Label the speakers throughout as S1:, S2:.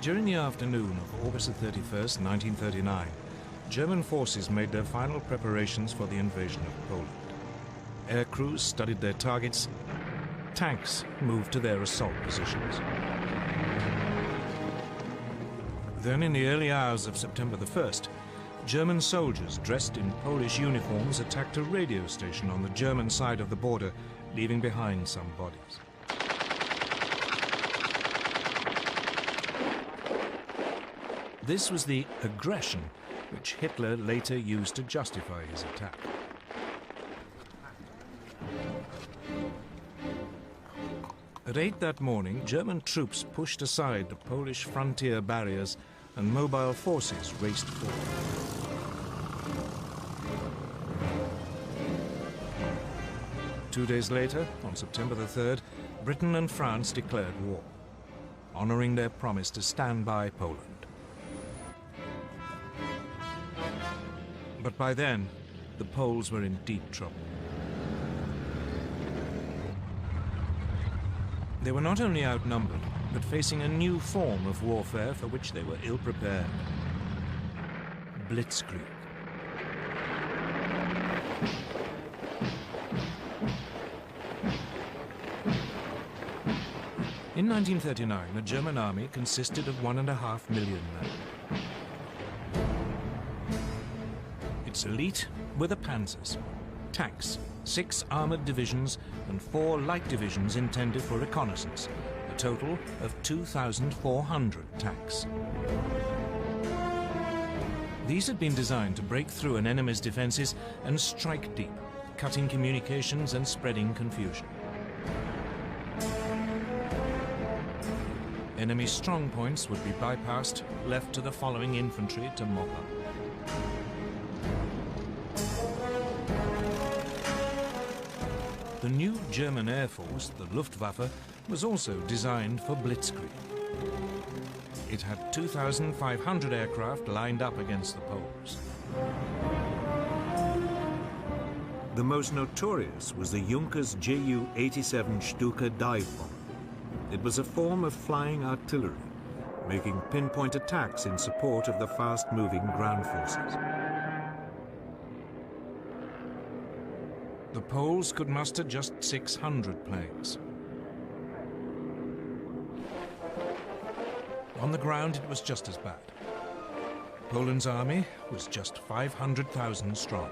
S1: During the afternoon of August 31st, 1939, German forces made their final preparations for the invasion of Poland. Air crews studied their targets. Tanks moved to their assault positions. Then, in the early hours of September the 1st, German soldiers dressed in Polish uniforms attacked a radio station on the German side of the border, leaving behind some bodies. This was the aggression which Hitler later used to justify his attack. At 8 that morning, German troops pushed aside the Polish frontier barriers and mobile forces raced forward. Two days later, on September the 3rd, Britain and France declared war, honoring their promise to stand by Poland. But by then, the Poles were in deep trouble. They were not only outnumbered, but facing a new form of warfare for which they were ill-prepared. Blitzkrieg. In 1939, the German army consisted of 1.5 million men. Its elite were the panzers, tanks, 6 armored divisions and 4 light divisions intended for reconnaissance, a total of 2,400 tanks. These had been designed to break through an enemy's defenses and strike deep, cutting communications and spreading confusion. Enemy strong points would be bypassed, left to the following infantry to mop up. The new German Air Force, the Luftwaffe, was also designed for blitzkrieg. It had 2,500 aircraft lined up against the Poles. The most notorious was the Junkers Ju-87 Stuka dive bomber. It was a form of flying artillery, making pinpoint attacks in support of the fast-moving ground forces. The Poles could muster just 600 planes. On the ground, it was just as bad. Poland's army was just 500,000 strong.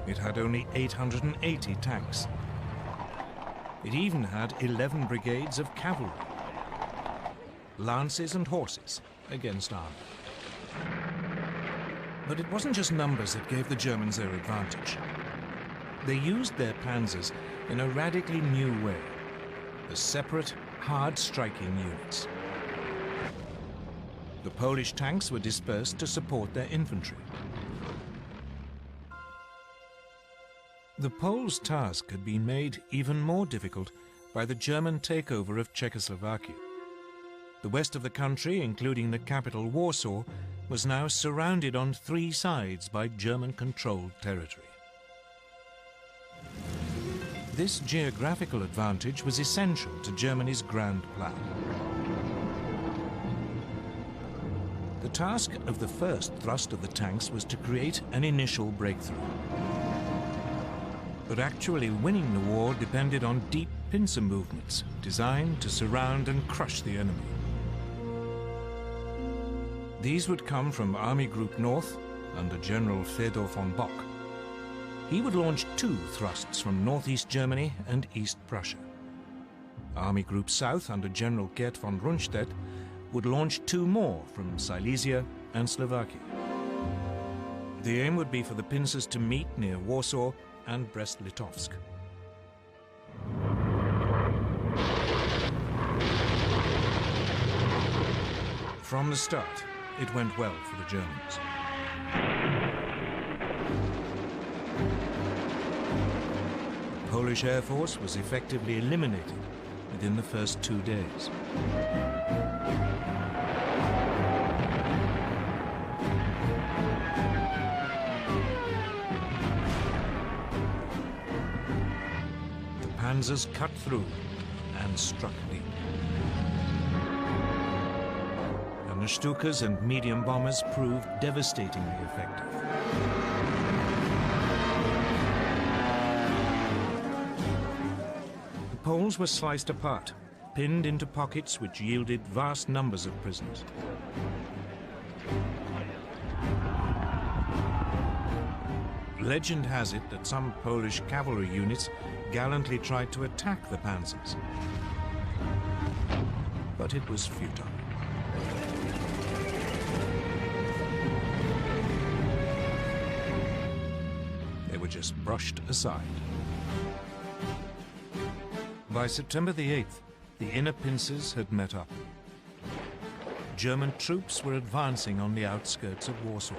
S1: It had only 880 tanks. It even had 11 brigades of cavalry, lances and horses against army. But it wasn't just numbers that gave the Germans their advantage. They used their panzers in a radically new way, as separate, hard-striking units. The Polish tanks were dispersed to support their infantry. The Poles' task had been made even more difficult by the German takeover of Czechoslovakia. The west of the country, including the capital Warsaw, was now surrounded on 3 sides by German-controlled territory. This geographical advantage was essential to Germany's grand plan. The task of the first thrust of the tanks was to create an initial breakthrough. But actually winning the war depended on deep pincer movements designed to surround and crush the enemy. These would come from Army Group North under General Fedor von Bock. He would launch 2 thrusts from northeast Germany and East Prussia. Army Group South under General Gerd von Rundstedt would launch 2 more from Silesia and Slovakia. The aim would be for the pincers to meet near Warsaw and Brest-Litovsk. From the start, it went well for the Germans. The Polish Air Force was effectively eliminated within the first 2 days. The panzers cut through and struck deep. The Stukas and medium bombers proved devastatingly effective. The Poles were sliced apart, pinned into pockets which yielded vast numbers of prisoners. Legend has it that some Polish cavalry units gallantly tried to attack the panzers, but it was futile. They were just brushed aside. By September the 8th, the inner pincers had met up. German troops were advancing on the outskirts of Warsaw.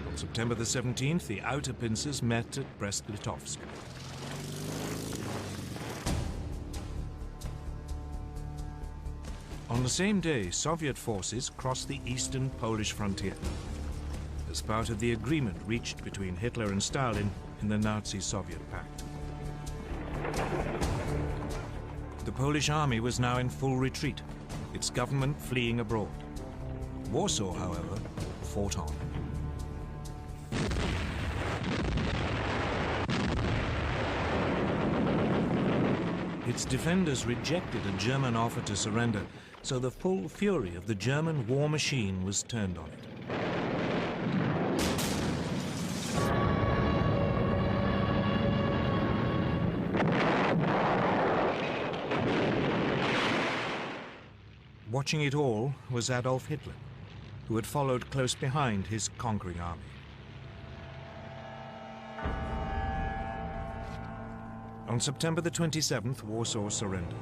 S1: On September the 17th, the outer pincers met at Brest-Litovsk. On the same day, Soviet forces crossed the eastern Polish frontier as part of the agreement reached between Hitler and Stalin in the Nazi-Soviet pact. The Polish army was now in full retreat, its government fleeing abroad. Warsaw, however, fought on. Its defenders rejected a German offer to surrender, so the full fury of the German war machine was turned on it. Watching it all was Adolf Hitler, who had followed close behind his conquering army. On September the 27th, Warsaw surrendered.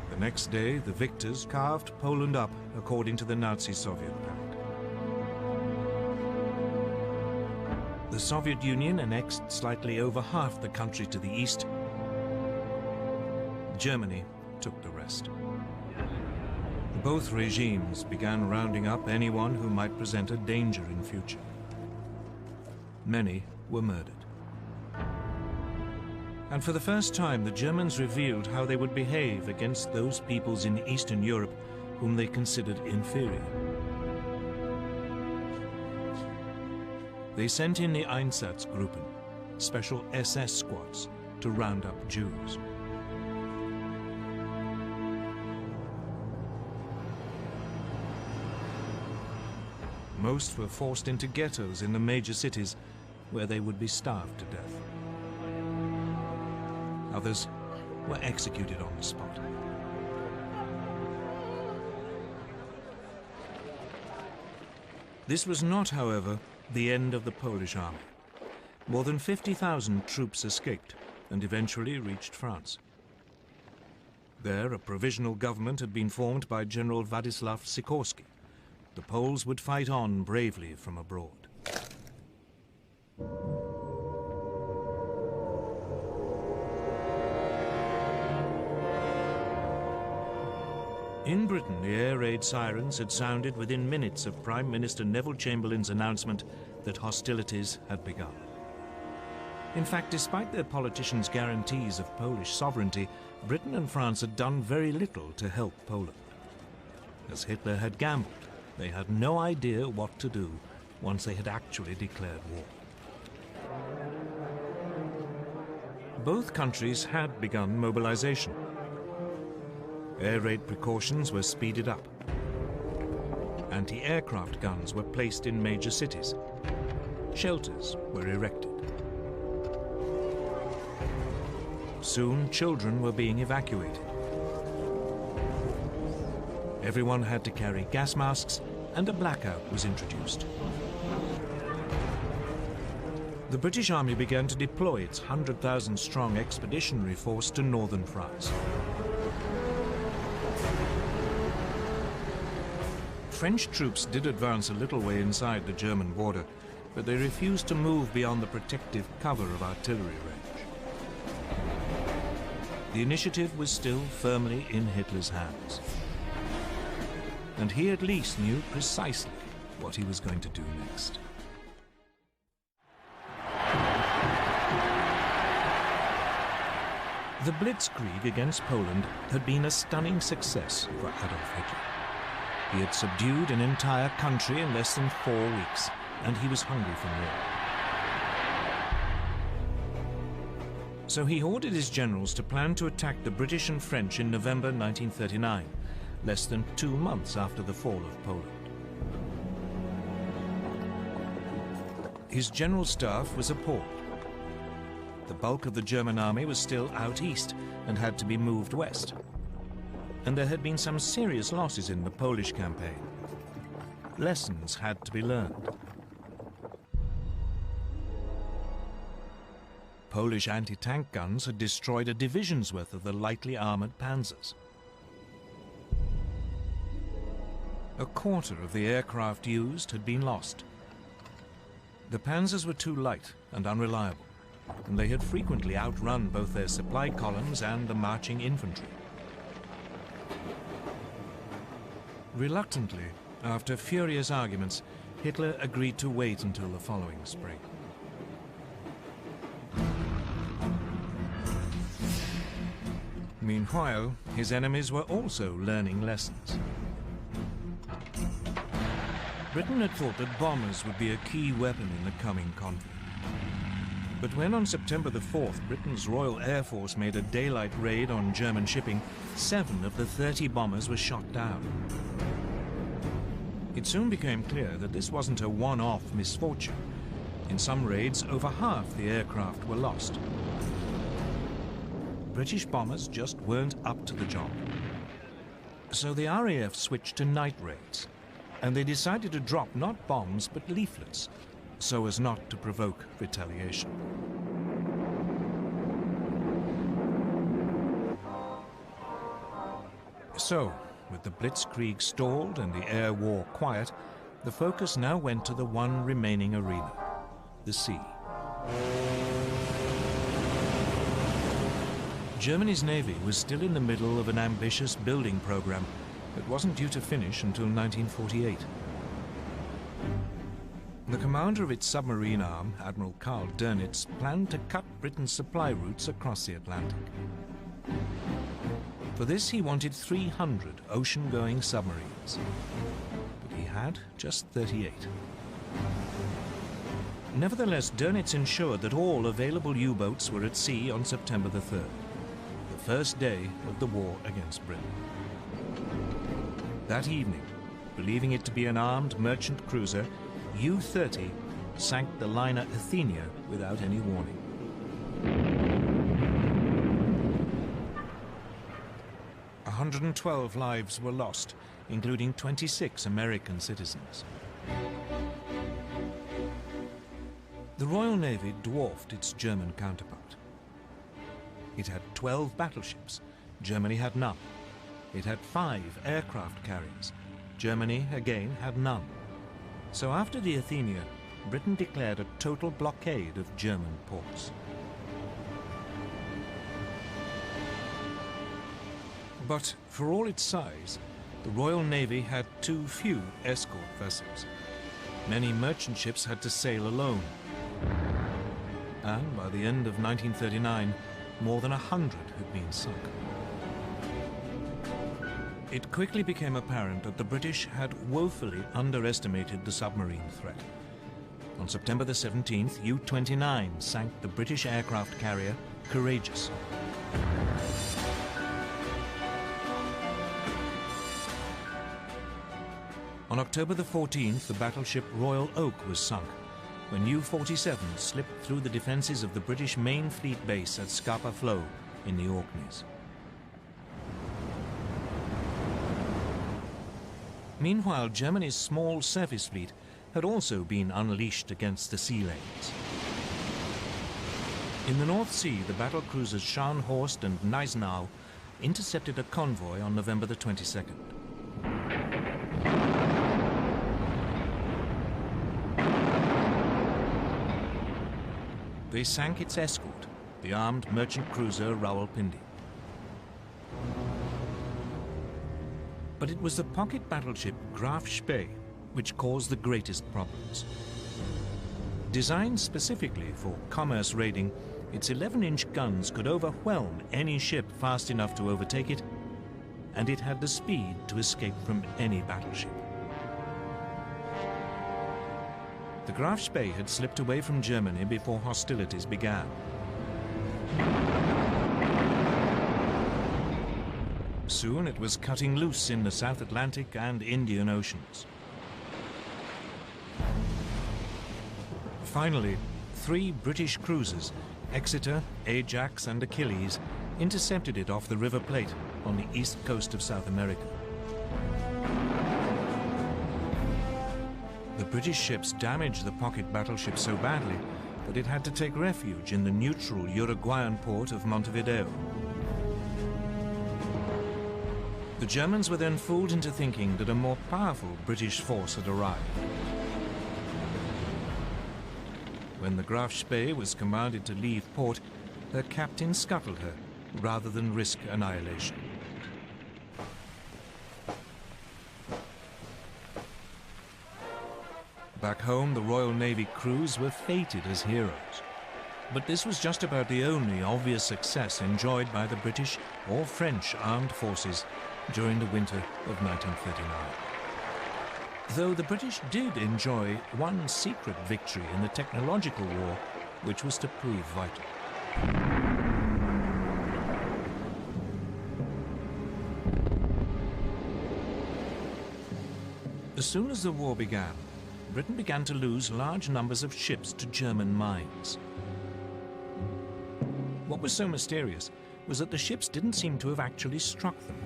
S1: The next day, the victors carved Poland up according to the Nazi-Soviet pact. The Soviet Union annexed slightly over half the country to the east. Germany took the rest. Both regimes began rounding up anyone who might present a danger in future. Many were murdered. And for the first time, the Germans revealed how they would behave against those peoples in Eastern Europe whom they considered inferior. They sent in the Einsatzgruppen, special SS squads, to round up Jews. Most were forced into ghettos in the major cities, where they would be starved to death. Others were executed on the spot. This was not, however, the end of the Polish army. More than 50,000 troops escaped and eventually reached France. There, a provisional government had been formed by General Władysław Sikorski. The Poles would fight on bravely from abroad. In Britain, the air raid sirens had sounded within minutes of Prime Minister Neville Chamberlain's announcement that hostilities had begun. In fact, despite their politicians' guarantees of Polish sovereignty, Britain and France had done very little to help Poland. As Hitler had gambled, they had no idea what to do once they had actually declared war. Both countries had begun mobilization. Air raid precautions were speeded up. Anti-aircraft guns were placed in major cities. Shelters were erected. Soon, children were being evacuated. Everyone had to carry gas masks, and a blackout was introduced. The British Army began to deploy its 100,000-strong expeditionary force to northern France. French troops did advance a little way inside the German border, but they refused to move beyond the protective cover of artillery range. The initiative was still firmly in Hitler's hands. And he at least knew precisely what he was going to do next. The Blitzkrieg against Poland had been a stunning success for Adolf Hitler. He had subdued an entire country in less than 4 weeks, and he was hungry for more. So he ordered his generals to plan to attack the British and French in November 1939, less than 2 months after the fall of Poland. His general staff was appalled. The bulk of the German army was still out east and had to be moved west. And there had been some serious losses in the Polish campaign. Lessons had to be learned. Polish anti-tank guns had destroyed a division's worth of the lightly armored panzers. A quarter of the aircraft used had been lost. The panzers were too light and unreliable, and they had frequently outrun both their supply columns and the marching infantry. Reluctantly, after furious arguments, Hitler agreed to wait until the following spring. Meanwhile, his enemies were also learning lessons. Britain had thought that bombers would be a key weapon in the coming conflict. But when on September the 4th, Britain's Royal Air Force made a daylight raid on German shipping, 7 of the 30 bombers were shot down. It soon became clear that this wasn't a one-off misfortune. In some raids, over half the aircraft were lost. British bombers just weren't up to the job. So the RAF switched to night raids, and they decided to drop not bombs but leaflets, so as not to provoke retaliation. So, with the Blitzkrieg stalled and the air war quiet, the focus now went to the one remaining arena, the sea. Germany's navy was still in the middle of an ambitious building program that wasn't due to finish until 1948. The commander of its submarine arm, Admiral Karl Dönitz, planned to cut Britain's supply routes across the Atlantic. For this, he wanted 300 ocean-going submarines, but he had just 38. Nevertheless, Dönitz ensured that all available U-boats were at sea on September the 3rd, the first day of the war against Britain. That evening, believing it to be an armed merchant cruiser, U-30 sank the liner Athenia without any warning. A 112 lives were lost, including 26 American citizens. The Royal Navy dwarfed its German counterpart. It had 12 battleships. Germany had none. It had 5 aircraft carriers. Germany, again, had none. So after the Athenia, Britain declared a total blockade of German ports. But for all its size, the Royal Navy had too few escort vessels. Many merchant ships had to sail alone. And by the end of 1939, more than 100 had been sunk. It quickly became apparent that the British had woefully underestimated the submarine threat. On September the 17th, U-29 sank the British aircraft carrier Courageous. On October the 14th, the battleship Royal Oak was sunk when U-47 slipped through the defenses of the British main fleet base at Scapa Flow in the Orkneys. Meanwhile, Germany's small surface fleet had also been unleashed against the sea lanes. In the North Sea, the battle cruisers Scharnhorst and Gneisenau intercepted a convoy on November the 22nd. They sank its escort, the armed merchant cruiser Rawalpindi. But it was the pocket battleship Graf Spee which caused the greatest problems. Designed specifically for commerce raiding, Its 11-inch guns could overwhelm any ship fast enough to overtake it, and it had the speed to escape from any battleship. The Graf Spee had slipped away from Germany before hostilities began. Soon it was cutting loose in the South Atlantic and Indian Oceans. Finally, 3 British cruisers, Exeter, Ajax and Achilles, intercepted it off the River Plate on the east coast of South America. The British ships damaged the pocket battleship so badly that it had to take refuge in the neutral Uruguayan port of Montevideo. The Germans were then fooled into thinking that a more powerful British force had arrived. When the Graf Spee was commanded to leave port, her captain scuttled her rather than risk annihilation. Back home, the Royal Navy crews were feted as heroes. But this was just about the only obvious success enjoyed by the British or French armed forces during the winter of 1939. Though the British did enjoy one secret victory in the technological war, which was to prove vital. As soon as the war began, Britain began to lose large numbers of ships to German mines. What was so mysterious was that the ships didn't seem to have actually struck them.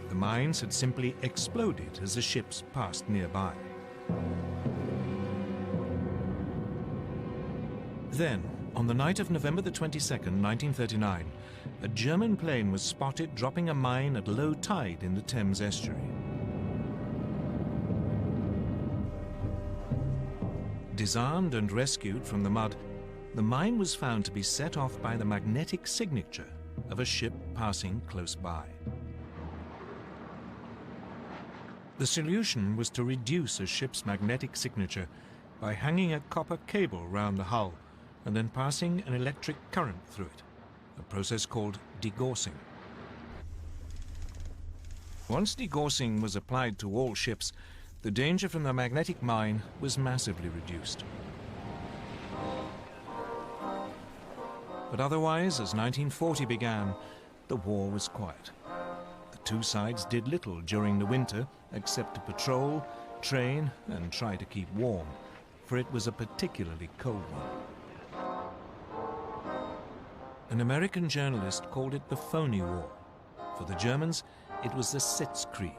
S1: The mines had simply exploded as the ships passed nearby. Then, on the night of November the 22nd, 1939, a German plane was spotted dropping a mine at low tide in the Thames estuary. Disarmed and rescued from the mud, the mine was found to be set off by the magnetic signature of a ship passing close by. The solution was to reduce a ship's magnetic signature by hanging a copper cable round the hull and then passing an electric current through it, a process called degaussing. Once degaussing was applied to all ships, the danger from the magnetic mine was massively reduced. But otherwise, as 1940 began, the war was quiet. The two sides did little during the winter except to patrol, train, and try to keep warm, for it was a particularly cold one. An American journalist called it the Phony War. For the Germans, it was the Sitzkrieg.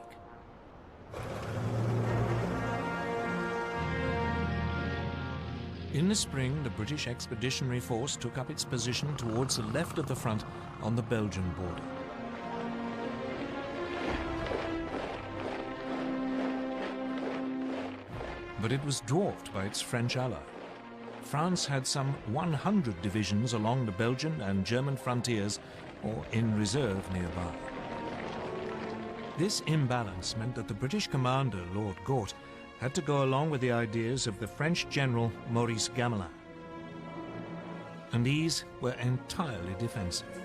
S1: In the spring, the British Expeditionary Force took up its position towards the left of the front on the Belgian border. But it was dwarfed by its French ally. France had some 100 divisions along the Belgian and German frontiers, or in reserve nearby. This imbalance meant that the British commander, Lord Gort, had to go along with the ideas of the French general Maurice Gamelin. And these were entirely defensive.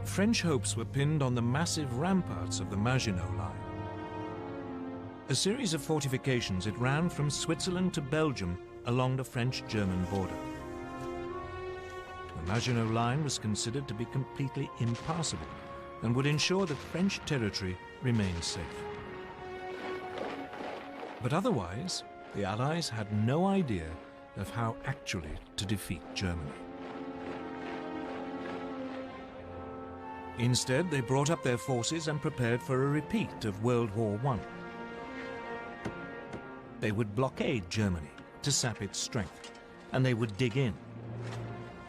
S1: French hopes were pinned on the massive ramparts of the Maginot Line. A series of fortifications, it ran from Switzerland to Belgium along the French-German border. The Maginot Line was considered to be completely impassable and would ensure that French territory remained safe. But otherwise, the Allies had no idea of how actually to defeat Germany. Instead, they brought up their forces and prepared for a repeat of World War I. They would blockade Germany to sap its strength, and they would dig in,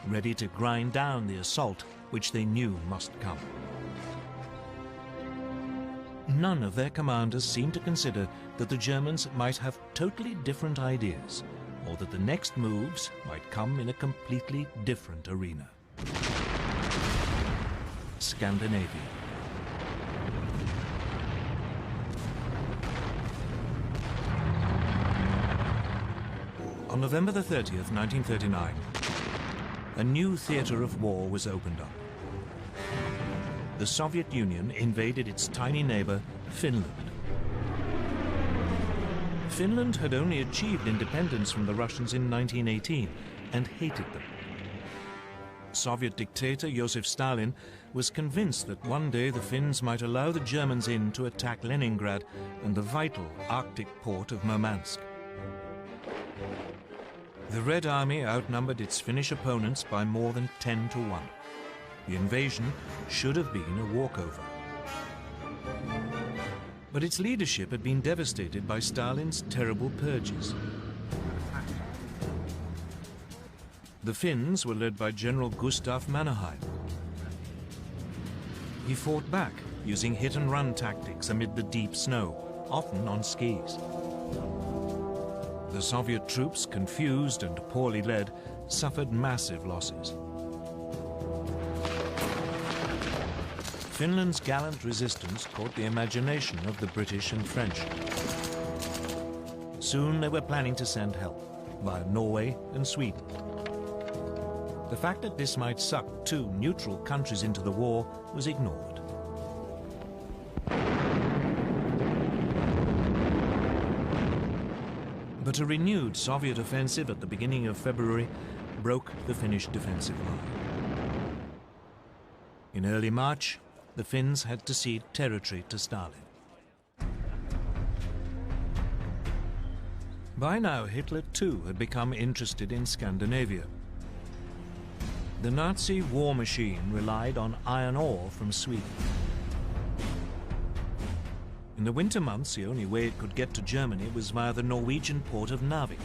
S1: ready to grind down the assault which they knew must come. None of their commanders seemed to consider that the Germans might have totally different ideas, or that the next moves might come in a completely different arena. Scandinavia. On November the 30th, 1939, a new theater of war was opened up. The Soviet Union invaded its tiny neighbor, Finland. Finland had only achieved independence from the Russians in 1918 and hated them. Soviet dictator Joseph Stalin was convinced that one day the Finns might allow the Germans in to attack Leningrad and the vital Arctic port of Murmansk. The Red Army outnumbered its Finnish opponents by more than 10 to 1. The invasion should have been a walkover. But its leadership had been devastated by Stalin's terrible purges. The Finns were led by General Gustav Mannerheim. He fought back using hit-and-run tactics amid the deep snow, often on skis. The Soviet troops, confused and poorly led, suffered massive losses. Finland's gallant resistance caught the imagination of the British and French. Soon they were planning to send help via Norway and Sweden. The fact that this might suck two neutral countries into the war was ignored. But a renewed Soviet offensive at the beginning of February broke the Finnish defensive line. In early March, the Finns had to cede territory to Stalin. By now, Hitler too had become interested in Scandinavia. The Nazi war machine relied on iron ore from Sweden. In the winter months, the only way it could get to Germany was via the Norwegian port of Narvik.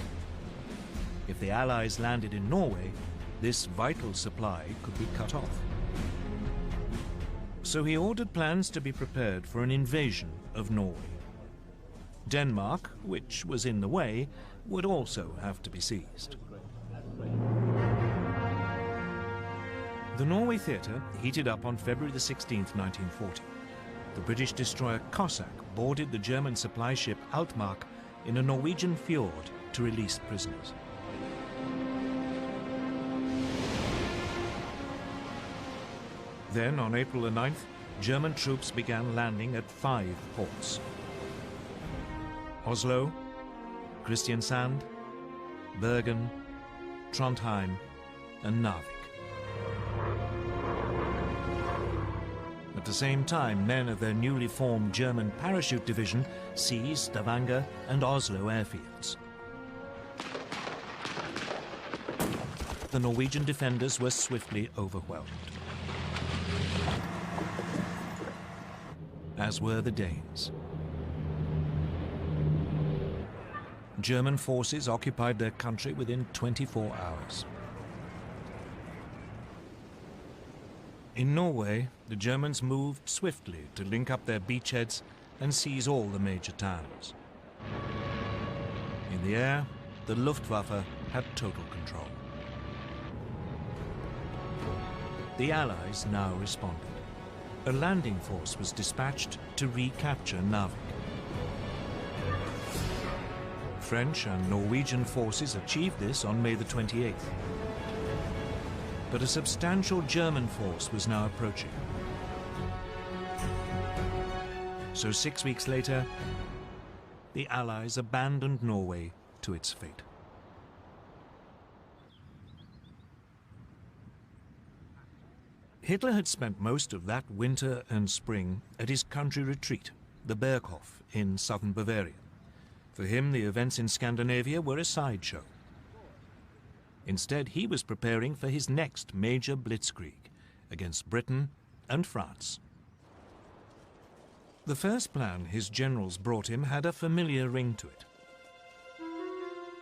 S1: If the Allies landed in Norway, this vital supply could be cut off. So he ordered plans to be prepared for an invasion of Norway. Denmark, which was in the way, would also have to be seized. The Norway theatre heated up on February the 16th, 1940. The British destroyer Cossack boarded the German supply ship Altmark in a Norwegian fjord to release prisoners. Then, on April the 9th, German troops began landing at 5 ports: Oslo, Kristiansand, Bergen, Trondheim, and Narvik. At the same time, men of their newly formed German parachute division seized Stavanger and Oslo airfields. The Norwegian defenders were swiftly overwhelmed, as were the Danes. German forces occupied their country within 24 hours. In Norway, the Germans moved swiftly to link up their beachheads and seize all the major towns. In the air, the Luftwaffe had total control. The Allies now responded. A landing force was dispatched to recapture Narvik. French and Norwegian forces achieved this on May the 28th. But a substantial German force was now approaching. So 6 weeks later, the Allies abandoned Norway to its fate. Hitler had spent most of that winter and spring at his country retreat, the Berghof in southern Bavaria. For him, the events in Scandinavia were a sideshow. Instead, he was preparing for his next major blitzkrieg against Britain and France. The first plan his generals brought him had a familiar ring to it.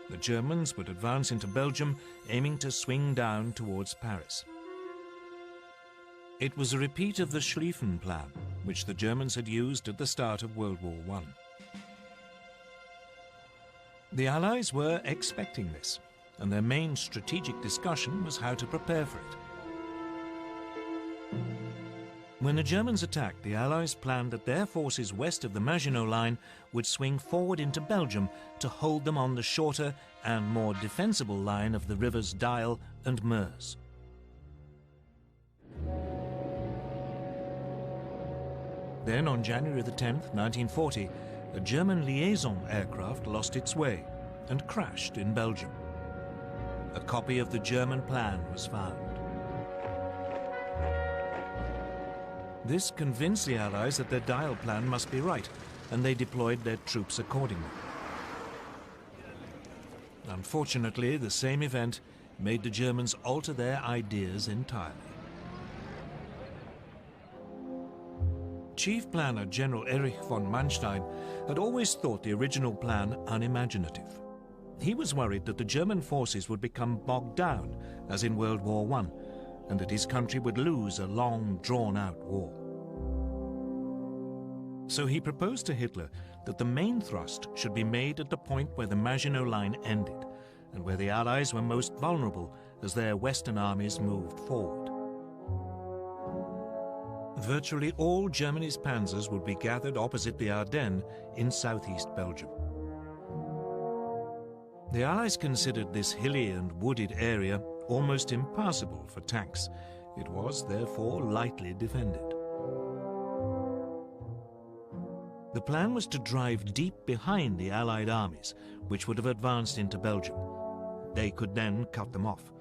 S1: The Germans would advance into Belgium, aiming to swing down towards Paris. It was a repeat of the Schlieffen Plan, which the Germans had used at the start of World War I. The Allies were expecting this, and their main strategic discussion was how to prepare for it. When the Germans attacked, the Allies planned that their forces west of the Maginot Line would swing forward into Belgium to hold them on the shorter and more defensible line of the rivers Dyle and Meuse. Then, on January the 10th, 1940, a German liaison aircraft lost its way and crashed in Belgium. A copy of the German plan was found. This convinced the Allies that their Dyle plan must be right, and they deployed their troops accordingly. Unfortunately, the same event made the Germans alter their ideas entirely. Chief planner General Erich von Manstein had always thought the original plan unimaginative. He was worried that the German forces would become bogged down, as in World War I, and that his country would lose a long, drawn-out war. So he proposed to Hitler that the main thrust should be made at the point where the Maginot Line ended, and where the Allies were most vulnerable as their Western armies moved forward. Virtually all Germany's panzers would be gathered opposite the Ardennes in southeast Belgium. The Allies considered this hilly and wooded area almost impassable for tanks. It was, therefore, lightly defended. The plan was to drive deep behind the Allied armies, which would have advanced into Belgium. They could then cut them off,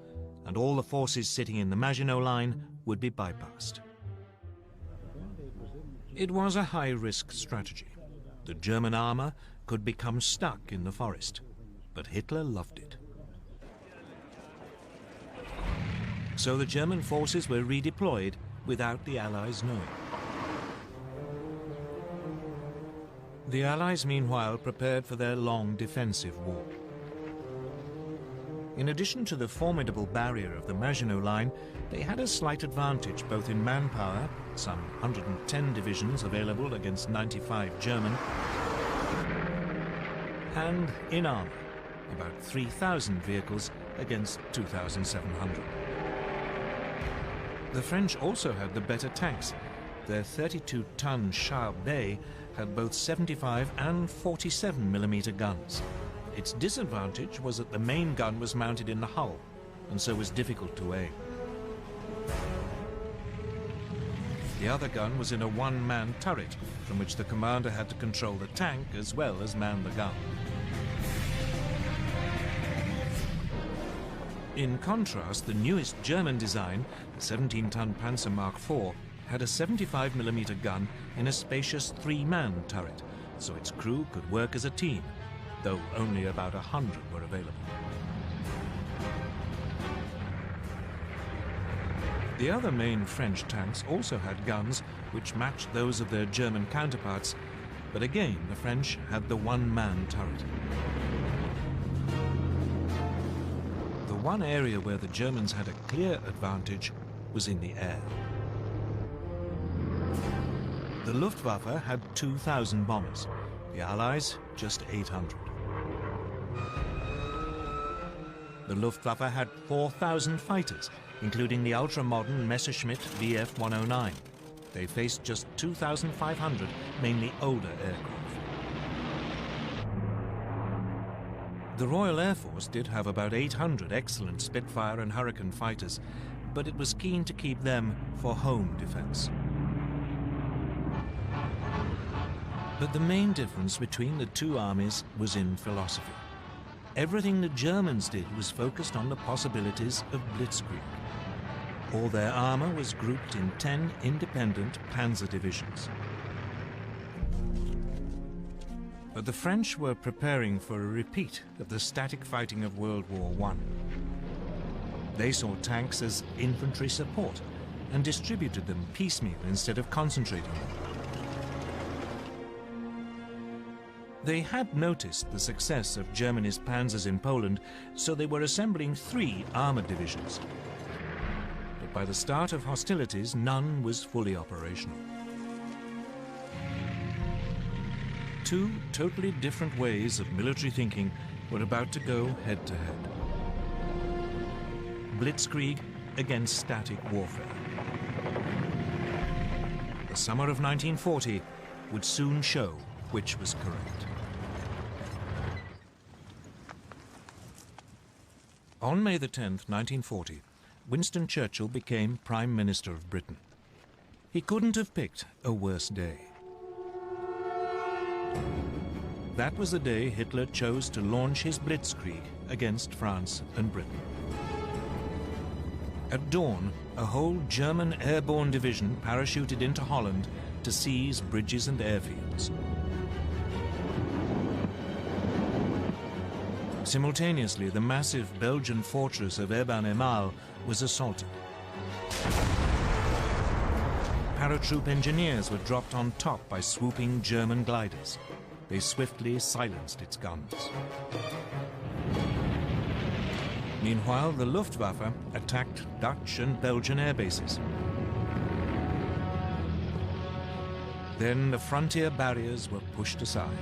S1: and all the forces sitting in the Maginot Line would be bypassed. It was a high-risk strategy. The German armor could become stuck in the forest, but Hitler loved it. So the German forces were redeployed without the Allies knowing. The Allies, meanwhile, prepared for their long defensive war. In addition to the formidable barrier of the Maginot Line, they had a slight advantage both in manpower, some 110 divisions available against 95 German, and in armor, about 3,000 vehicles against 2,700. The French also had the better tanks. Their 32-ton Char-Bay had both 75 and 47mm guns. Its disadvantage was that the main gun was mounted in the hull, and so was difficult to aim. The other gun was in a one-man turret, from which the commander had to control the tank as well as man the gun. In contrast, the newest German design, the 17-ton Panzer Mark IV, had a 75mm gun in a spacious three-man turret, so its crew could work as a team, though only about 100 were available. The other main French tanks also had guns which matched those of their German counterparts, but again the French had the one-man turret. The one area where the Germans had a clear advantage was in the air. The Luftwaffe had 2,000 bombers, the Allies just 800. The Luftwaffe had 4,000 fighters, including the ultra-modern Messerschmitt Bf 109. They faced just 2,500, mainly older aircraft. The Royal Air Force did have about 800 excellent Spitfire and Hurricane fighters, but it was keen to keep them for home defense. But the main difference between the two armies was in philosophy. Everything the Germans did was focused on the possibilities of blitzkrieg. All their armor was grouped in 10 independent panzer divisions. But the French were preparing for a repeat of the static fighting of World War I. They saw tanks as infantry support and distributed them piecemeal instead of concentrating them. They had noticed the success of Germany's panzers in Poland, so they were assembling 3 armored divisions. But by the start of hostilities, none was fully operational. 2 totally different ways of military thinking were about to go head-to-head. Blitzkrieg against static warfare. the summer of 1940 would soon show which was correct. On May the 10th, 1940, Winston Churchill became Prime Minister of Britain. He couldn't have picked a worse day. That was the day Hitler chose to launch his blitzkrieg against France and Britain. At dawn, a whole German airborne division parachuted into Holland to seize bridges and airfields. Simultaneously, the massive Belgian fortress of Eben-Emael was assaulted. Paratroop engineers were dropped on top by swooping German gliders. They swiftly silenced its guns. Meanwhile, the Luftwaffe attacked Dutch and Belgian air bases. Then the frontier barriers were pushed aside.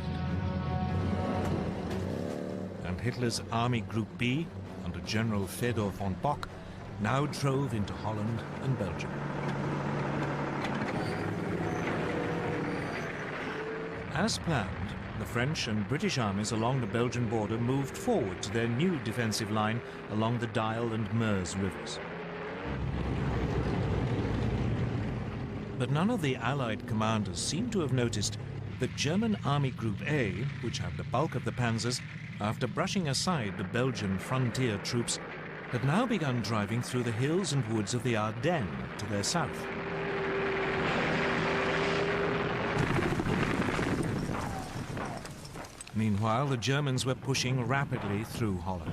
S1: And Hitler's Army Group B, under General Fedor von Bock, now drove into Holland and Belgium. As planned, the French and British armies along the Belgian border moved forward to their new defensive line along the Dyle and Meuse rivers. But none of the Allied commanders seemed to have noticed that German Army Group A, which had the bulk of the panzers, after brushing aside the Belgian frontier troops, had now begun driving through the hills and woods of the Ardennes to their south. Meanwhile, the Germans were pushing rapidly through Holland.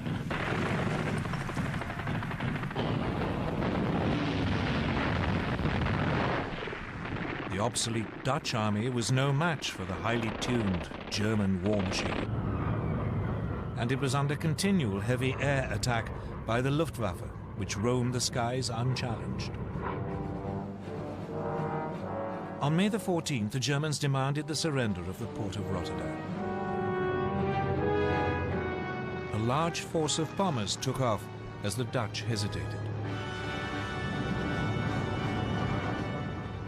S1: The obsolete Dutch army was no match for the highly tuned German war machine. And it was under continual heavy air attack by the Luftwaffe, which roamed the skies unchallenged. On May the 14th, the Germans demanded the surrender of the port of Rotterdam. A large force of bombers took off as the Dutch hesitated.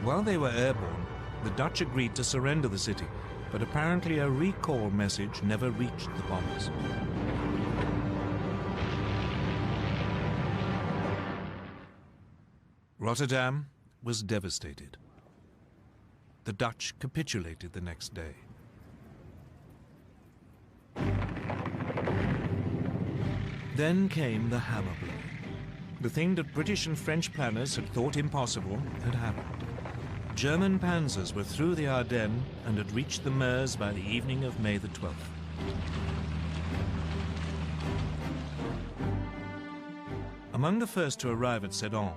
S1: While they were airborne, the Dutch agreed to surrender the city, but apparently a recall message never reached the bombers. Rotterdam was devastated. The Dutch capitulated the next day. Then came the hammer blow. The thing that British and French planners had thought impossible had happened. German panzers were through the Ardennes and had reached the Meuse by the evening of May the 12th. Among the first to arrive at Sedan,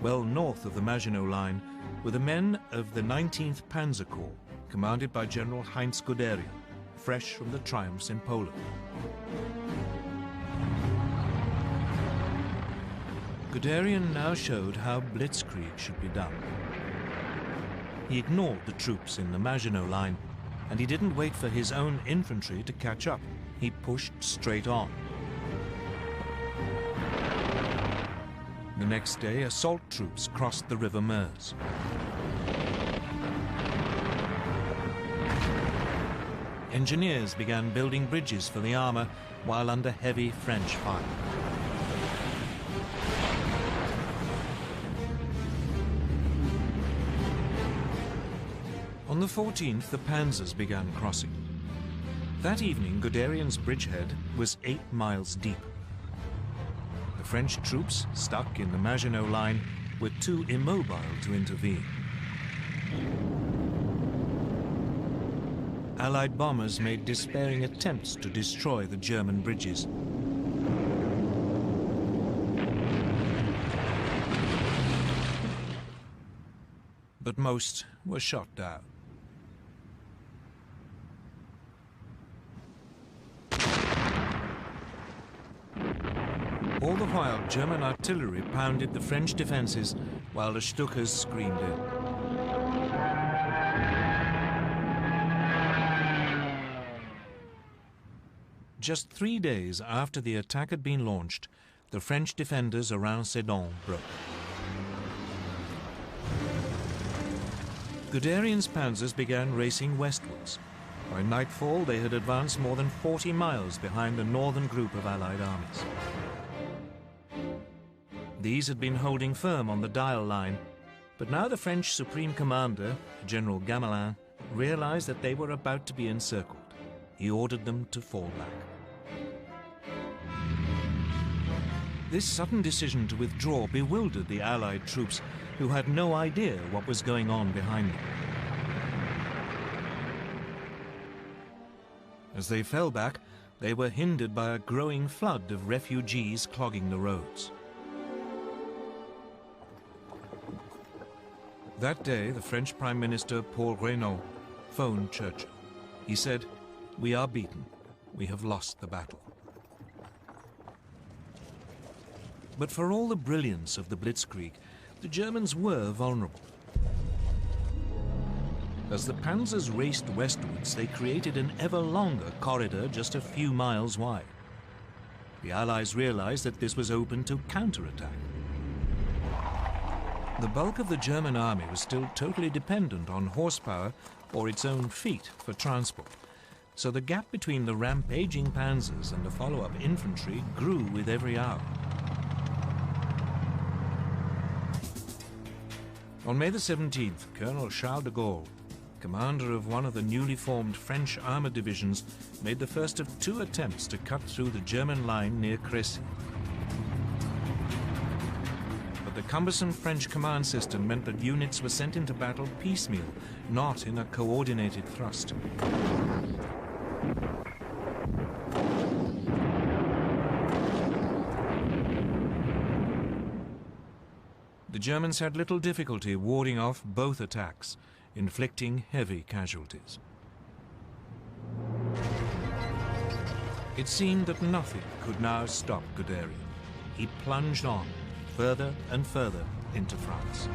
S1: well north of the Maginot Line, were the men of the 19th Panzer Corps, commanded by General Heinz Guderian, fresh from the triumphs in Poland. Guderian now showed how blitzkrieg should be done. He ignored the troops in the Maginot Line, and he didn't wait for his own infantry to catch up. He pushed straight on. The next day, assault troops crossed the River Meuse. Engineers began building bridges for the armor while under heavy French fire. On the 14th, the panzers began crossing. That evening, Guderian's bridgehead was 8 miles deep. The French troops, stuck in the Maginot Line, were too immobile to intervene. Allied bombers made despairing attempts to destroy the German bridges. But most were shot down. All the while, German artillery pounded the French defenses while the Stukas screamed in. Just 3 days after the attack had been launched, the French defenders around Sedan broke. Guderian's panzers began racing westwards. By nightfall, they had advanced more than 40 miles behind the northern group of Allied armies. These had been holding firm on the Dial line, but now the French Supreme Commander, General Gamelin, realized that they were about to be encircled. He ordered them to fall back. This sudden decision to withdraw bewildered the Allied troops, who had no idea what was going on behind them. As they fell back, they were hindered by a growing flood of refugees clogging the roads. That day, the French Prime Minister Paul Reynaud phoned Churchill. He said, "We are beaten. We have lost the battle." But for all the brilliance of the Blitzkrieg, the Germans were vulnerable. As the panzers raced westwards, they created an ever longer corridor just a few miles wide. The Allies realized that this was open to counterattack. The bulk of the German army was still totally dependent on horsepower or its own feet for transport, so the gap between the rampaging panzers and the follow-up infantry grew with every hour. On May the 17th, Colonel Charles de Gaulle, commander of one of the newly formed French armored divisions, made the first of 2 attempts to cut through the German line near Crécy. But the cumbersome French command system meant that units were sent into battle piecemeal, not in a coordinated thrust. The Germans had little difficulty warding off both attacks, inflicting heavy casualties. It seemed that nothing could now stop Guderian. He plunged on, further and further into France.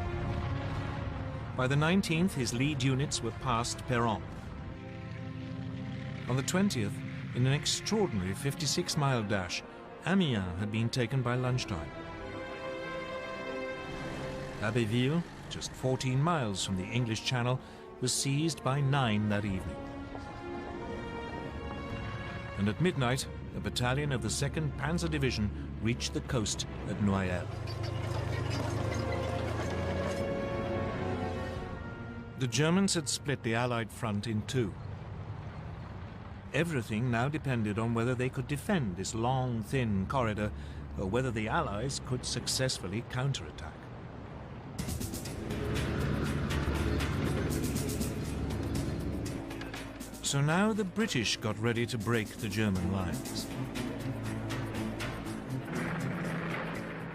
S1: By the 19th, his lead units were past Péronne. On the 20th, in an extraordinary 56-mile dash, Amiens had been taken by lunchtime. Abbeville, just 14 miles from the English Channel, was seized by 9 that evening. And at midnight, a battalion of the 2nd Panzer Division reached the coast at Noyelles. The Germans had split the Allied front in 2. Everything now depended on whether they could defend this long, thin corridor, or whether the Allies could successfully counterattack. So now the British got ready to break the German lines.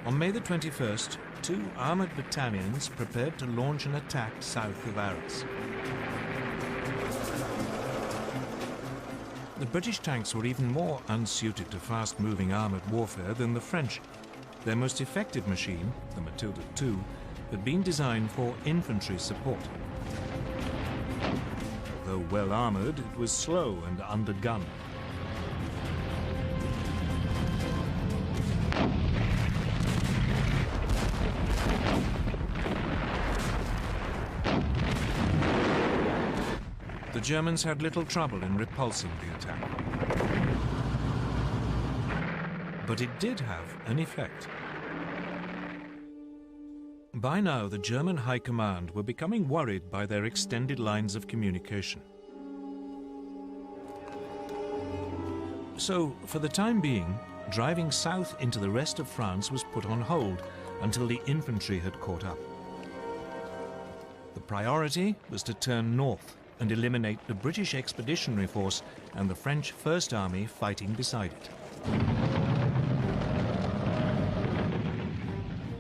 S1: On May the 21st, 2 armored battalions prepared to launch an attack south of Arras. The British tanks were even more unsuited to fast-moving armored warfare than the French. Their most effective machine, the Matilda II, had been designed for infantry support. Though well-armored, it was slow and undergunned. The Germans had little trouble in repulsing the attack. But it did have an effect. By now, the German High Command were becoming worried by their extended lines of communication. So, for the time being, driving south into the rest of France was put on hold until the infantry had caught up. The priority was to turn north and eliminate the British Expeditionary Force and the French First Army fighting beside it.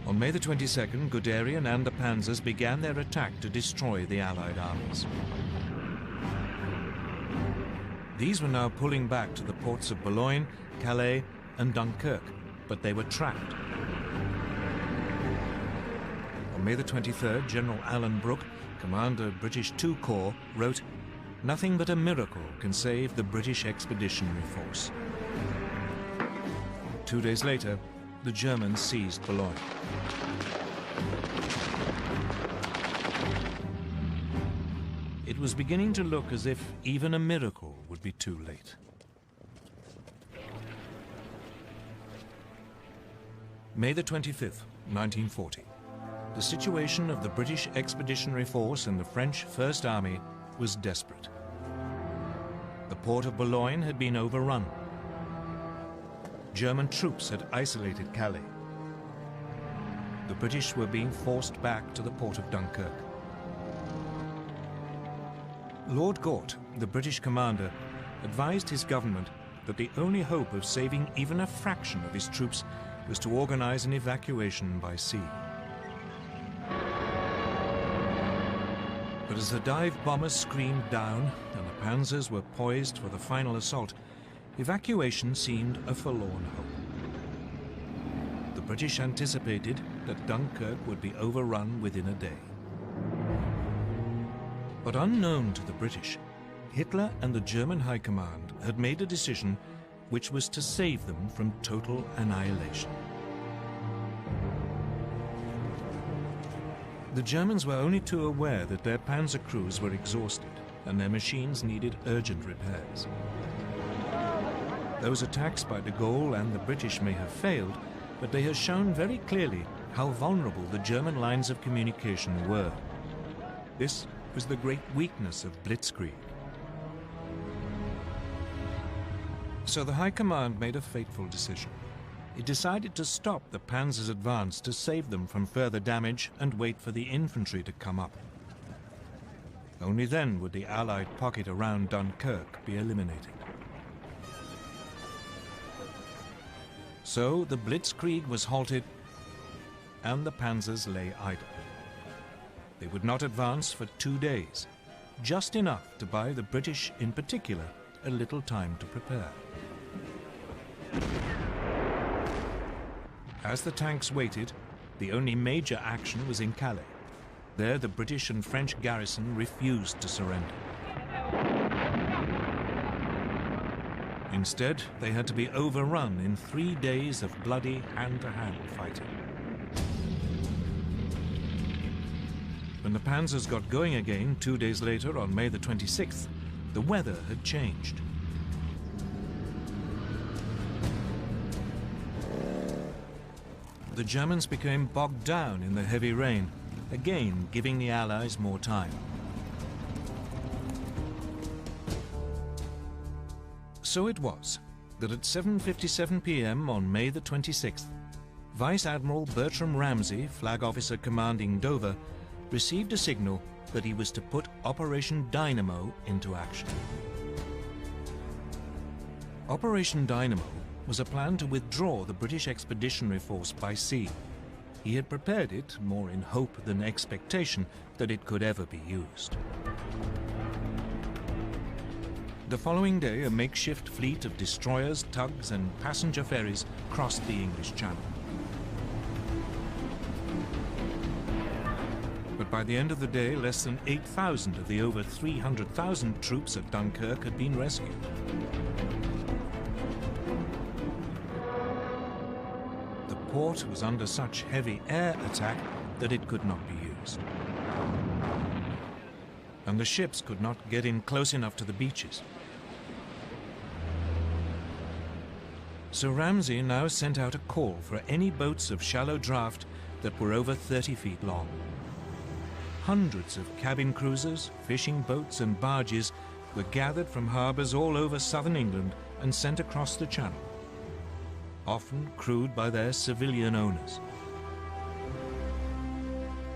S1: On May the 22nd, Guderian and the panzers began their attack to destroy the Allied armies. These were now pulling back to the ports of Boulogne, Calais, and Dunkirk, but they were trapped. On May the 23rd, General Alan Brooke, commander of British II Corps, wrote, "Nothing but a miracle can save the British Expeditionary Force." 2 days later, the Germans seized Boulogne. it was beginning to look as if even a miracle would be too late. May the 25th, 1940. The situation of the British Expeditionary Force and the French First Army was desperate. The port of Boulogne had been overrun. German troops had isolated Calais. The British were being forced back to the port of Dunkirk. Lord Gort, the British commander, advised his government that the only hope of saving even a fraction of his troops was to organize an evacuation by sea. But as the dive bombers screamed down and the panzers were poised for the final assault, evacuation seemed a forlorn hope. The British anticipated that Dunkirk would be overrun within a day. But unknown to the British, Hitler and the German High Command had made a decision which was to save them from total annihilation. The Germans were only too aware that their panzer crews were exhausted and their machines needed urgent repairs. Those attacks by de Gaulle and the British may have failed, but they have shown very clearly how vulnerable the German lines of communication were. This was the great weakness of blitzkrieg. So the High Command made a fateful decision. It decided to stop the panzer's advance to save them from further damage and wait for the infantry to come up. Only then would the Allied pocket around Dunkirk be eliminated. So the blitzkrieg was halted and the panzers lay idle. They would not advance for 2 days, just enough to buy the British in particular a little time to prepare. As the tanks waited, the only major action was in Calais. There the British and French garrison refused to surrender. Instead, they had to be overrun in 3 days of bloody hand-to-hand fighting. When the panzers got going again 2 days later on May the 26th, the weather had changed. The Germans became bogged down in the heavy rain, again giving the Allies more time. So it was that at 7:57 p.m. on May the 26th, Vice Admiral Bertram Ramsay, flag officer commanding Dover, received a signal that he was to put Operation Dynamo into action. Operation Dynamo was a plan to withdraw the British Expeditionary Force by sea. He had prepared it more in hope than expectation that it could ever be used. The following day, a makeshift fleet of destroyers, tugs, and passenger ferries crossed the English Channel. But by the end of the day, less than 8,000 of the over 300,000 troops at Dunkirk had been rescued. The port was under such heavy air attack that it could not be used. And the ships could not get in close enough to the beaches. So Ramsay now sent out a call for any boats of shallow draft that were over 30 feet long. Hundreds of cabin cruisers, fishing boats and barges were gathered from harbours all over southern England and sent across the Channel, often crewed by their civilian owners.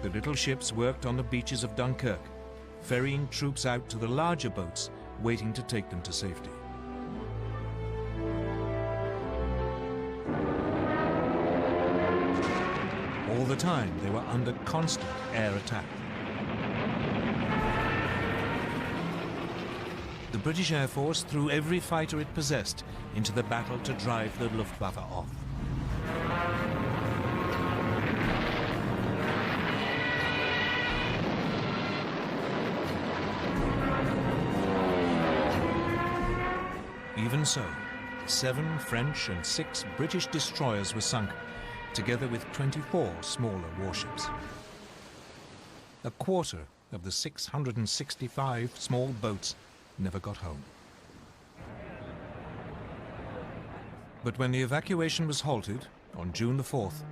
S1: The little ships worked on the beaches of Dunkirk, ferrying troops out to the larger boats waiting to take them to safety. All the time they were under constant air attack. The British Air Force threw every fighter it possessed into the battle to drive the Luftwaffe off. Even so, 7 French and 6 British destroyers were sunk, together with 24 smaller warships. A quarter of the 665 small boats never got home. But when the evacuation was halted on June the 4th,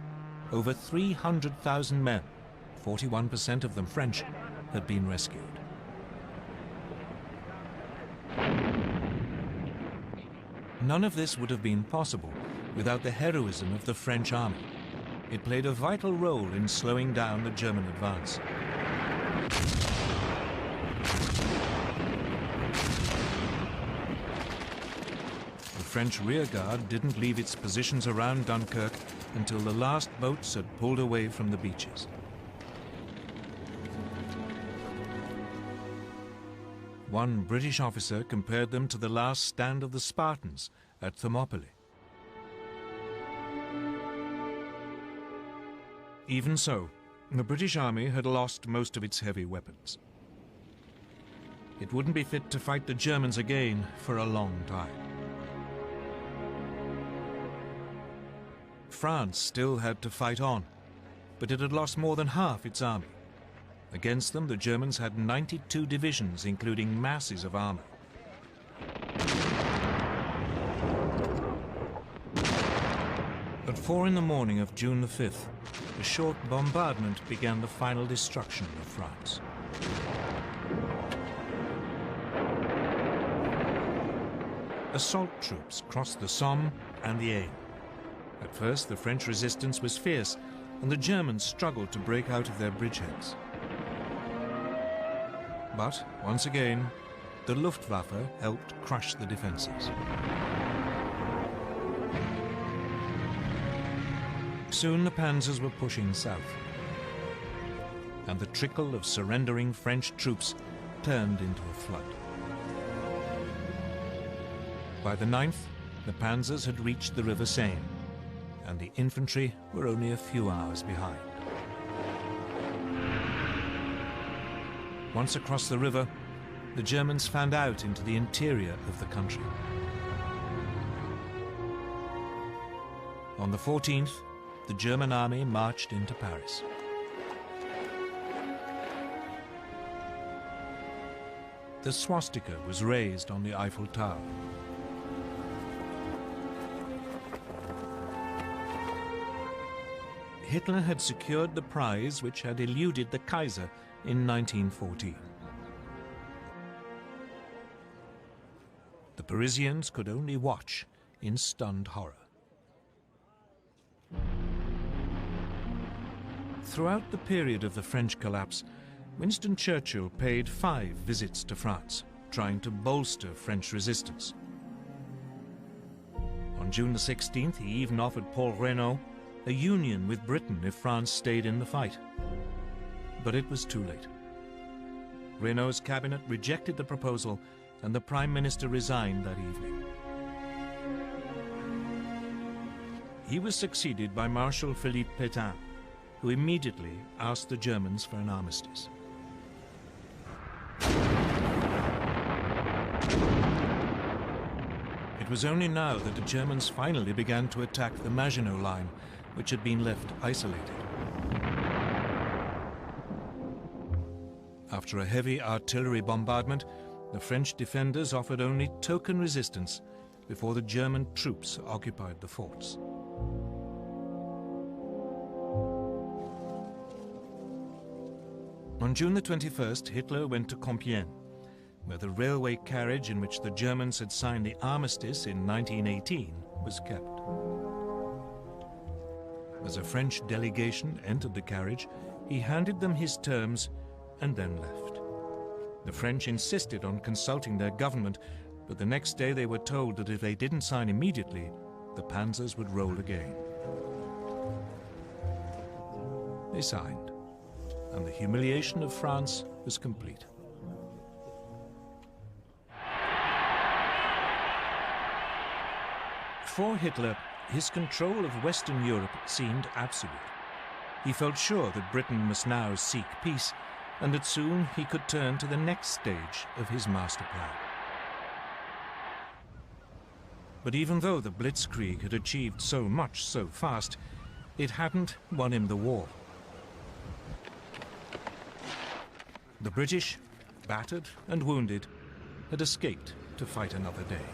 S1: over 300,000 men, 41% of them French, had been rescued. None of this would have been possible without the heroism of the French army. It played a vital role in slowing down the German advance. The French rearguard didn't leave its positions around Dunkirk until the last boats had pulled away from the beaches. One British officer compared them to the last stand of the Spartans at Thermopylae. Even so, the British army had lost most of its heavy weapons. It wouldn't be fit to fight the Germans again for a long time. France still had to fight on, but it had lost more than half its army. Against them, the Germans had 92 divisions, including masses of armor. At 4 in the morning of June the 5th, a short bombardment began the final destruction of France. Assault troops crossed the Somme and the Aisne. At first, the French resistance was fierce, and the Germans struggled to break out of their bridgeheads. But, once again, the Luftwaffe helped crush the defenses. Soon the panzers were pushing south, and the trickle of surrendering French troops turned into a flood. By the 9th, the panzers had reached the River Seine, and the infantry were only a few hours behind. Once across the river, the Germans fanned out into the interior of the country. On the 14th, the German army marched into Paris. The swastika was raised on the Eiffel Tower. Hitler had secured the prize which had eluded the Kaiser in 1914. The Parisians could only watch in stunned horror. Throughout the period of the French collapse, Winston Churchill paid 5 visits to France, trying to bolster French resistance. On June the 16th, he even offered Paul Reynaud a union with Britain if France stayed in the fight. But it was too late. Reynaud's cabinet rejected the proposal, and the Prime Minister resigned that evening. He was succeeded by Marshal Philippe Pétain, who immediately asked the Germans for an armistice. It was only now that the Germans finally began to attack the Maginot Line, which had been left isolated. After a heavy artillery bombardment, the French defenders offered only token resistance before the German troops occupied the forts. On June the 21st, Hitler went to Compiègne, where the railway carriage in which the Germans had signed the armistice in 1918 was kept. As a French delegation entered the carriage, he handed them his terms and then left. The French insisted on consulting their government, but the next day they were told that if they didn't sign immediately, the panzers would roll again. They signed, and the humiliation of France was complete. For Hitler, his control of Western Europe seemed absolute. He felt sure that Britain must now seek peace, and that soon he could turn to the next stage of his master plan. But even though the Blitzkrieg had achieved so much so fast, it hadn't won him the war. The British, battered and wounded, had escaped to fight another day.